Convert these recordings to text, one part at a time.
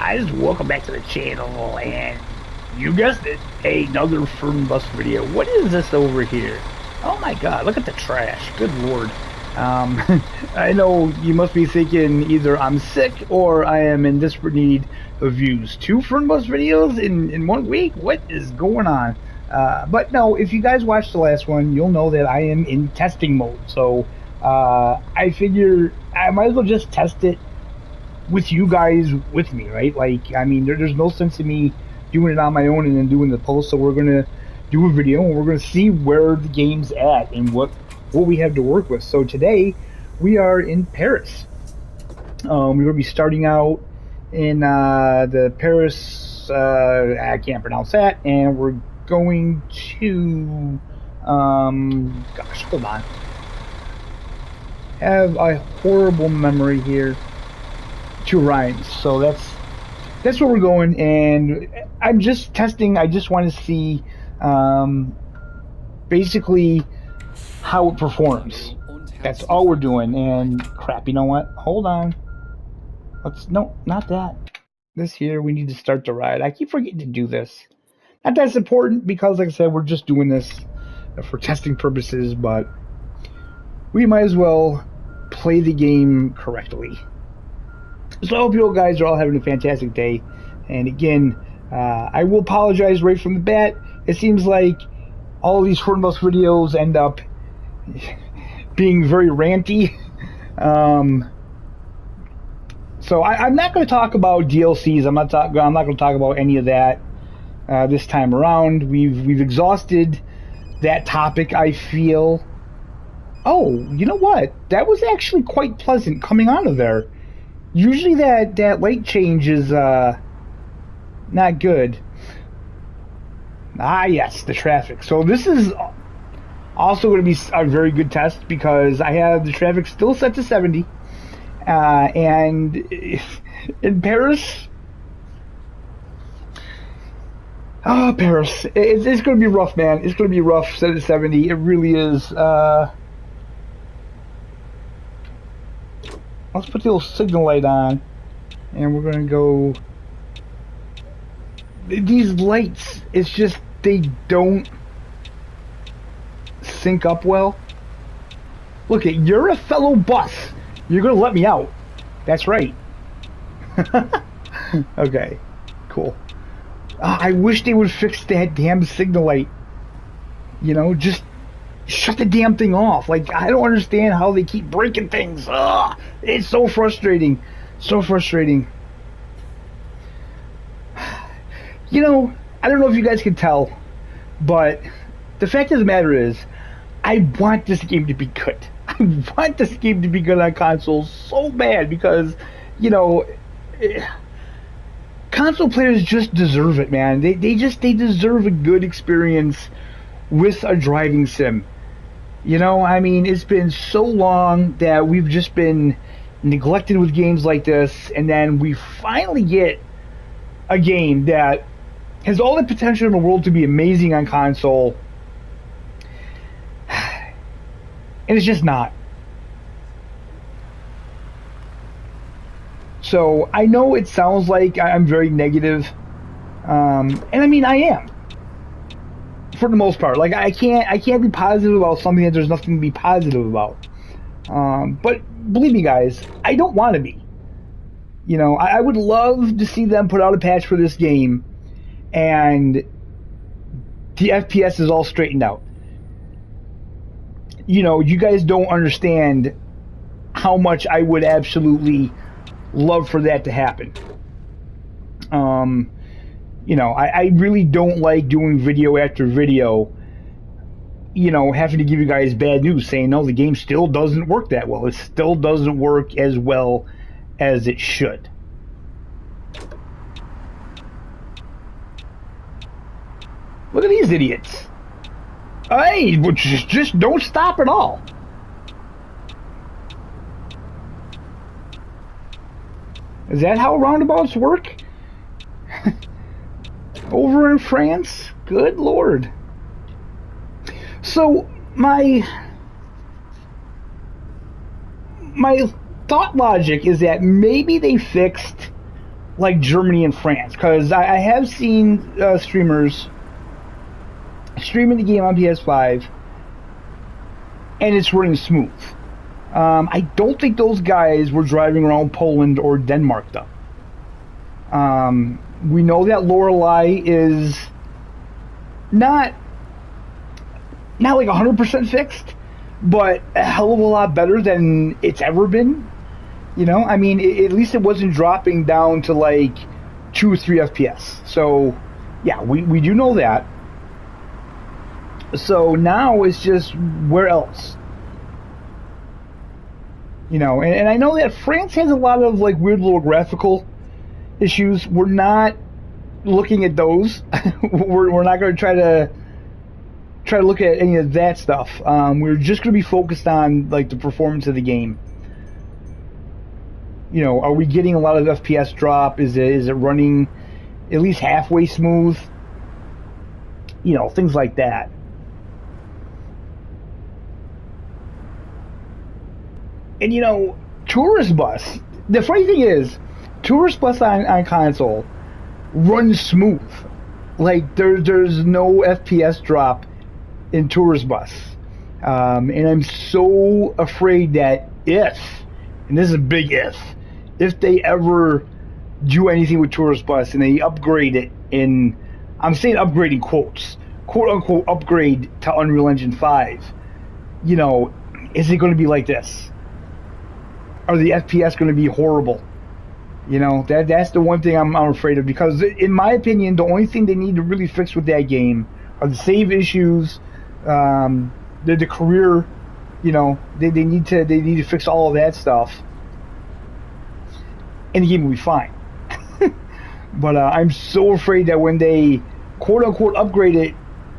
guys, welcome back to the channel, and you guessed it, another Fernbus video. What is this over here? Oh my god, look at the trash, good lord. I know you must be thinking either I'm sick or I am in desperate need of views. 2 Fernbus videos in 1 week? What is going on? But no, if you guys watched the last one, you'll know that I am in testing mode, so I figure I might as well just test it with you guys with me, right? Like, I mean, there's no sense in me doing it on my own and then doing the post, so we're gonna do a video and we're gonna see where the game's at and what we have to work with. So today we are in Paris. We're gonna be starting out in the Paris, I can't pronounce that, and we're going to gosh, hold on, have a horrible memory here. 2 rhymes, so that's where we're going, and I'm just testing. I just want to see basically how it performs. That's all we're doing. And crap, you know what, hold on, no, not that, this here, we need to start the ride. I keep forgetting to do this. Not that's important, because like I said, we're just doing this for testing purposes, but we might as well play the game correctly. So I hope you guys are all having a fantastic day. And again, I will apologize right from the bat. It seems like all of these Fernbus videos end up being very ranty. So I'm not going to talk about DLCs. I'm not going to talk about any of that this time around. We've exhausted that topic, I feel. Oh, you know what? That was actually quite pleasant coming out of there. Usually that light change is not good. Ah, yes, the traffic. So this is also going to be a very good test, because I have the traffic still set to 70. And in Paris, Paris, it's going to be rough, man. It's going to be rough, set at 70. It really is. Let's put the little signal light on, and we're gonna go. These lights, it's just, they don't sync up well. Look, you're a fellow bus. You're gonna let me out. That's right. Okay, cool. I wish they would fix that damn signal light. You know, just shut the damn thing off. Like, I don't understand how they keep breaking things. Ugh, it's so frustrating. So frustrating. You know, I don't know if you guys can tell, but the fact of the matter is, I want this game to be good. I want this game to be good on consoles so bad, because, you know, console players just deserve it, man. They deserve a good experience with a driving sim. You know, I mean, it's been so long that we've just been neglected with games like this, and then we finally get a game that has all the potential in the world to be amazing on console, and it's just not. So I know it sounds like I'm very negative, and I mean, I am. For the most part, like, I can't be positive about something that there's nothing to be positive about. But believe me, guys, I don't want to be. You know, I would love to see them put out a patch for this game, and the FPS is all straightened out. You know, you guys don't understand how much I would absolutely love for that to happen. You know, I really don't like doing video after video, you know, having to give you guys bad news, saying, no, the game still doesn't work that well. It still doesn't work as well as it should. Look at these idiots. Hey, just don't stop at all. Is that how roundabouts work? Over in France? Good lord. So my thought logic is that maybe they fixed like Germany and France, because I have seen streamers streaming the game on PS5, and it's running smooth. I don't think those guys were driving around Poland or Denmark, though. We know that Lorelei is not like 100% fixed, but a hell of a lot better than it's ever been. You know, I mean, at least it wasn't dropping down to like 2 or 3 FPS. So, yeah, we do know that. So now it's just where else? You know, and I know that France has a lot of like weird little graphical issues. We're not looking at those. we're not going to try to look at any of that stuff. We're just going to be focused on like the performance of the game. You know, are we getting a lot of FPS drop? Is it running at least halfway smooth? You know, things like that. And you know, Tourist Bus, the funny thing is, Tourist Bus on console runs smooth. Like, there's no FPS drop in Tourist Bus. And I'm so afraid that and this is a big if they ever do anything with Tourist Bus and they upgrade it I'm saying upgrade in quotes, quote unquote upgrade to Unreal Engine 5, you know, is it going to be like this? Are the FPS going to be horrible? You know, that's the one thing I'm afraid of, because in my opinion, the only thing they need to really fix with that game are the save issues, the career, you know, they need to fix all of that stuff, and the game will be fine. But I'm so afraid that when they quote unquote upgrade it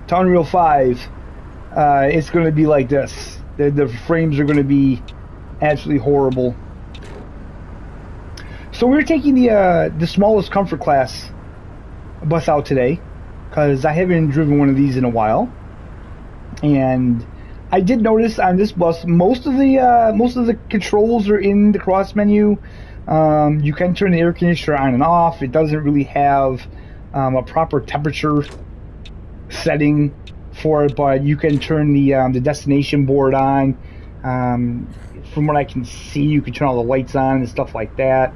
to Unreal 5, it's going to be like this. The frames are going to be absolutely horrible. So we're taking the smallest comfort class bus out today, because I haven't driven one of these in a while, and I did notice on this bus most of the controls are in the cross menu. You can turn the air conditioner on and off. It doesn't really have a proper temperature setting for it, but you can turn the destination board on. From what I can see, you can turn all the lights on and stuff like that.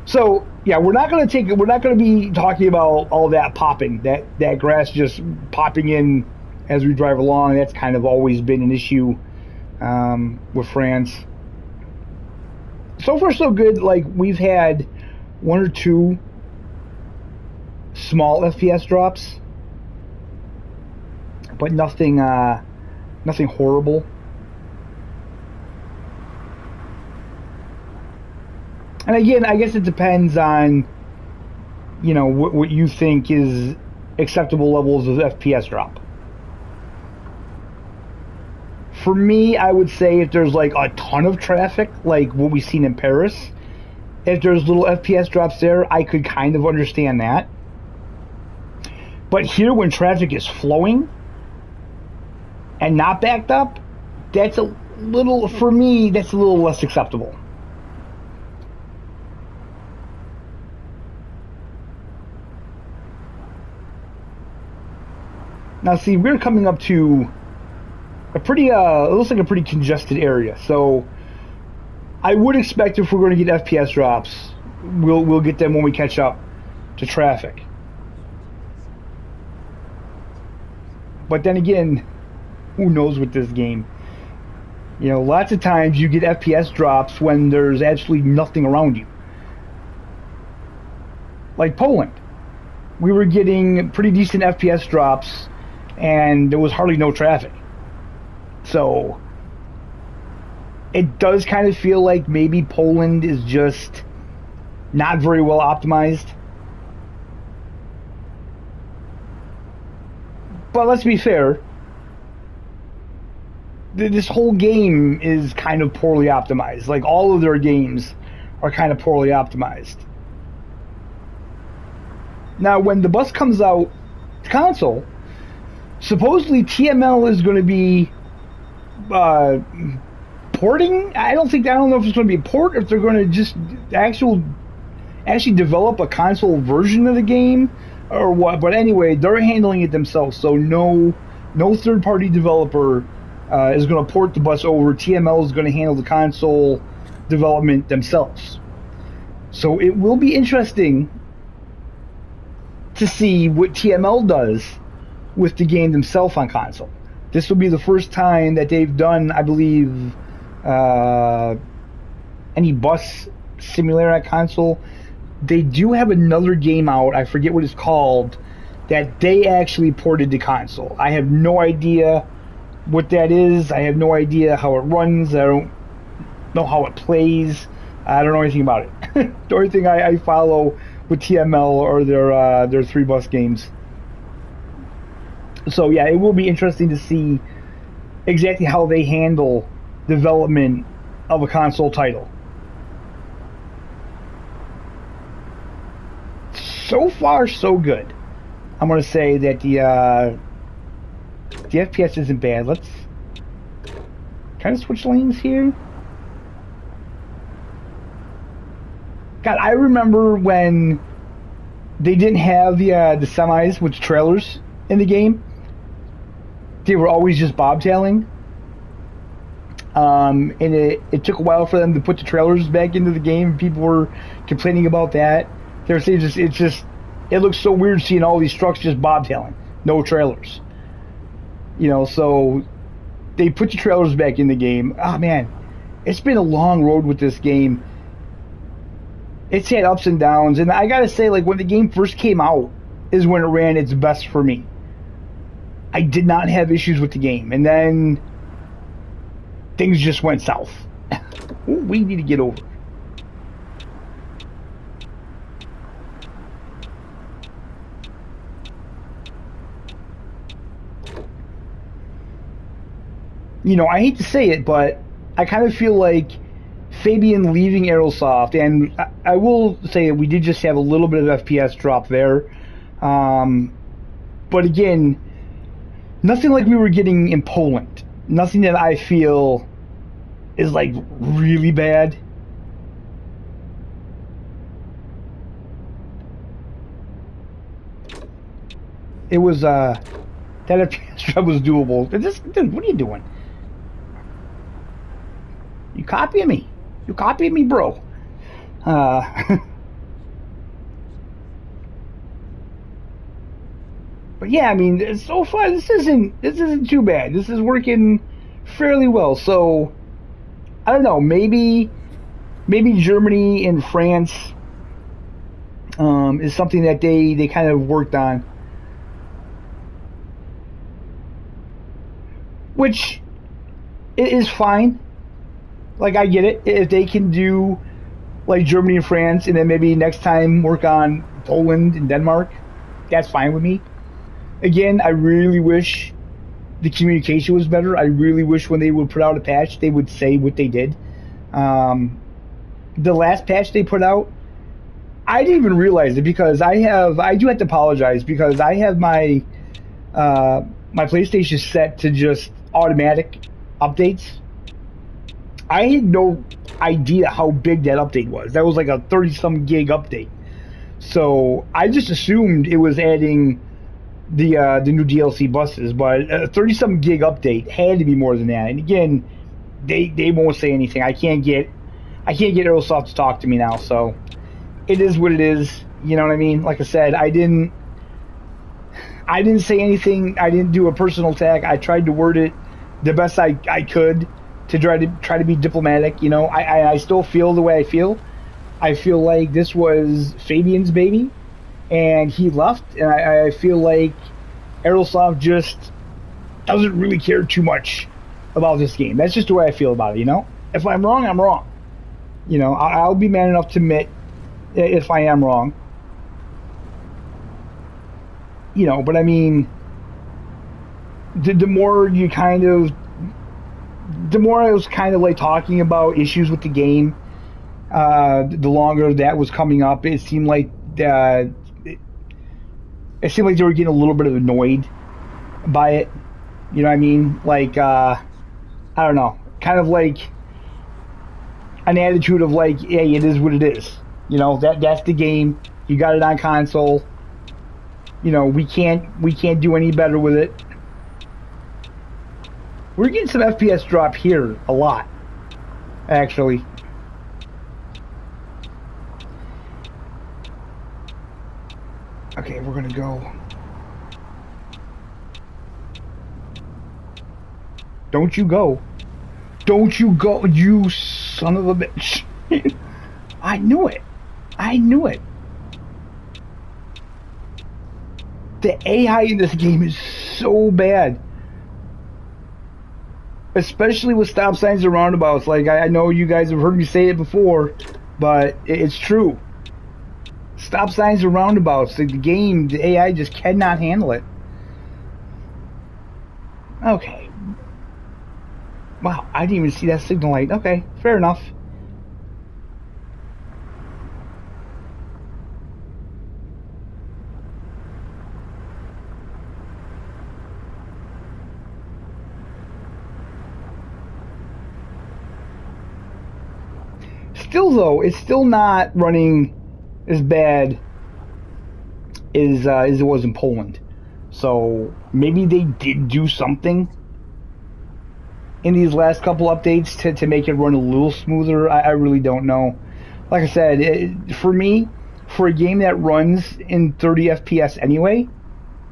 So yeah, we're not going to be talking about all that popping, that grass just popping in as we drive along. That's kind of always been an issue with France. So far so good. Like, we've had 1 or 2 small FPS drops, but nothing horrible. And again, I guess it depends on, you know, what you think is acceptable levels of FPS drop. For me, I would say if there's like a ton of traffic, like what we've seen in Paris, if there's little FPS drops there, I could kind of understand that. But here, when traffic is flowing and not backed up, that's a little, for me, that's a little less acceptable. Now, see, we're coming up to a pretty, it looks like a pretty congested area. So I would expect if we're going to get FPS drops, we'll get them when we catch up to traffic. But then again, who knows with this game? You know, lots of times you get FPS drops when there's absolutely nothing around you. Like Poland. We were getting pretty decent FPS drops and there was hardly no traffic. So it does kind of feel like maybe Poland is just not very well optimized. But let's be fair, this whole game is kind of poorly optimized. Like, all of their games are kind of poorly optimized. Now, when the bus comes out to console, supposedly TML is going to be porting. I don't know if it's going to be a port, or if they're going to just actually develop a console version of the game or what. But anyway, they're handling it themselves, so no third party developer is going to port the bus over. TML is going to handle the console development themselves. So it will be interesting to see what TML does with the game themselves on console. This will be the first time that they've done, I believe, any bus simulator on console. They do have another game out, I forget what it's called, that they actually ported to console. I have no idea what that is. I have no idea how it runs. I don't know how it plays. I don't know anything about it. The only thing I follow with TML are their 3-bus games. So yeah, it will be interesting to see exactly how they handle development of a console title. So far, so good. I'm going to say that the FPS isn't bad. Let's kind of switch lanes here. God, I remember when they didn't have the semis with trailers in the game. They were always just bobtailing. And it took a while for them to put the trailers back into the game. People were complaining about that. They were saying it looks so weird seeing all these trucks just bobtailing, no trailers. You know, so they put the trailers back in the game. Oh man, it's been a long road with this game. It's had ups and downs, and I gotta say, like, when the game first came out is when it ran its best for me. I did not have issues with the game, and then things just went south. Ooh, we need to get over. You know, I hate to say it, but I kind of feel like Fabian leaving Aerosoft, and I will say we did just have a little bit of FPS drop there. But again, nothing like we were getting in Poland. Nothing that I feel is like really bad. It was that FPS drop was doable. Dude, what are you doing? You copying me? You copying me, bro? But yeah, I mean, so far this isn't too bad. This is working fairly well. So I don't know. Maybe Germany and France is something that they kind of worked on, which is fine. Like, I get it. If they can do like Germany and France, and then maybe next time work on Poland and Denmark, that's fine with me. Again, I really wish the communication was better. I really wish when they would put out a patch, they would say what they did. The last patch they put out, I didn't even realize it, because I do have to apologize, because I have my my PlayStation set to just automatic updates. I had no idea how big that update was. That was like a 30-some gig update. So I just assumed it was adding the new DLC buses, but a 30-some gig update had to be more than that. And again, they won't say anything. I can't get Aerosoft to talk to me now. So it is what it is. You know what I mean? Like I said, I didn't say anything. I didn't do a personal attack. I tried to word it the best I could to try to be diplomatic. You know, I still feel the way I feel. I feel like this was Fabian's baby, and he left, and I feel like Aerosoft just doesn't really care too much about this game. That's just the way I feel about it, you know? If I'm wrong, I'm wrong. You know, I'll be man enough to admit if I am wrong. You know, but I mean, the more I was kind of like talking about issues with the game, the longer that was coming up, it seemed like they were getting a little bit of annoyed by it. You know what I mean? Like, I don't know, kind of like an attitude of like, hey, it is what it is. You know, that's the game. You got it on console. You know, we can't do any better with it. We're getting some FPS drop here a lot, actually. Okay, we're gonna go. Don't you go. Don't you go, you son of a bitch. I knew it. I knew it. The AI in this game is so bad. Especially with stop signs and roundabouts. Like, I know you guys have heard me say it before, but it's true. Stop signs and roundabouts. The game, the AI just cannot handle it. Okay. Wow, I didn't even see that signal light. Okay, fair enough. Still, though, it's still not running as bad as it was in Poland. So maybe they did do something in these last couple updates to make it run a little smoother. I really don't know. Like I said, for me, for a game that runs in 30 FPS anyway,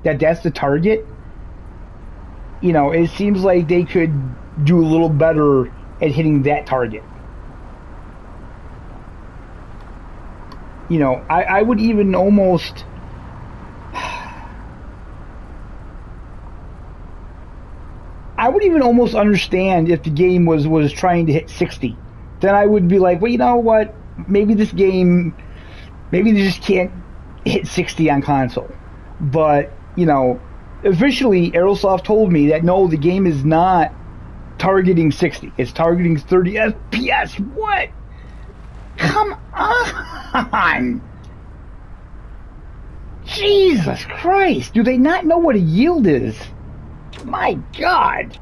that's the target. You know, it seems like they could do a little better at hitting that target. You know, I would even almost... I would even almost understand if the game was trying to hit 60. Then I would be like, well, you know what? Maybe this game... Maybe they just can't hit 60 on console. But, you know, officially, Aerosoft told me that, no, the game is not targeting 60. It's targeting 30 FPS. What? Come on! Jesus Christ! Do they not know what a yield is? My God!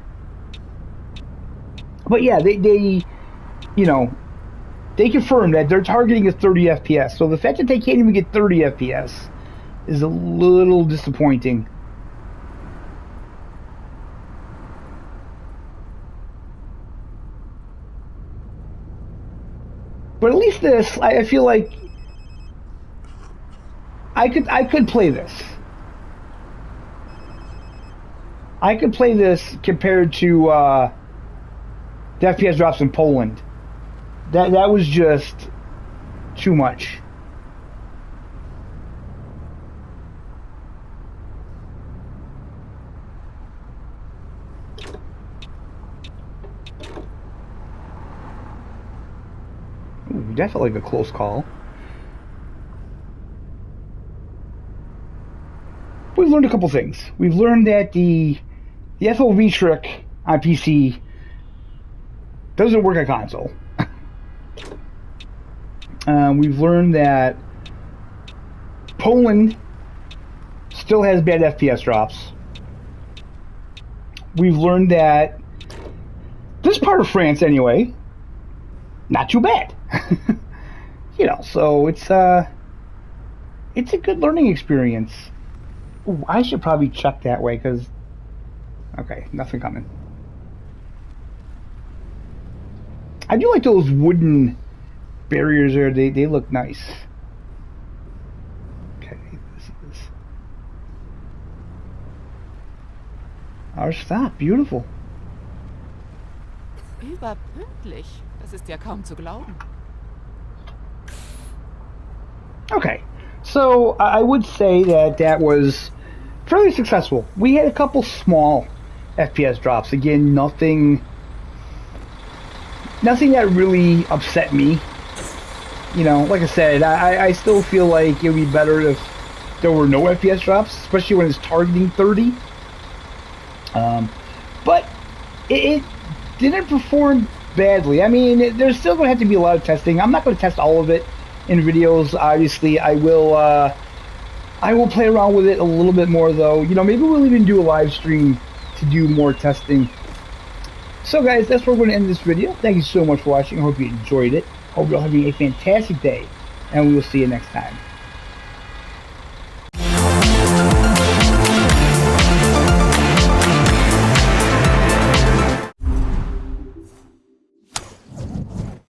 But yeah, they you know, they confirmed that they're targeting a 30 FPS. So the fact that they can't even get 30 FPS is a little disappointing. But at least this, I feel like I could play this. I could play this compared to the FPS drops in Poland. That was just too much. Ooh, that felt like a close call. We've learned a couple things. We've learned that the FOV trick on PC doesn't work on console. We've learned that Poland still has bad FPS drops. We've learned that this part of France, anyway, not too bad. You know, so it's a good learning experience. Ooh, I should probably check that way, because... Okay, nothing coming. I do like those wooden barriers there. They look nice. Okay, this is... Our stop, beautiful. Überpünktlich. Das ist ja kaum zu glauben. Okay, so I would say that was fairly successful. We had a couple small FPS drops. Again, nothing that really upset me. You know, like I said, I still feel like it would be better if there were no FPS drops, especially when it's targeting 30. But it didn't perform badly. I mean, there's still going to have to be a lot of testing. I'm not going to test all of it in videos. Obviously, I will play around with it a little bit more, though. You know, maybe we'll even do a live stream to do more testing. So, guys, that's where we're going to end this video. Thank you so much for watching. I hope you enjoyed it. Hope you're all having a fantastic day. and we will see you next time.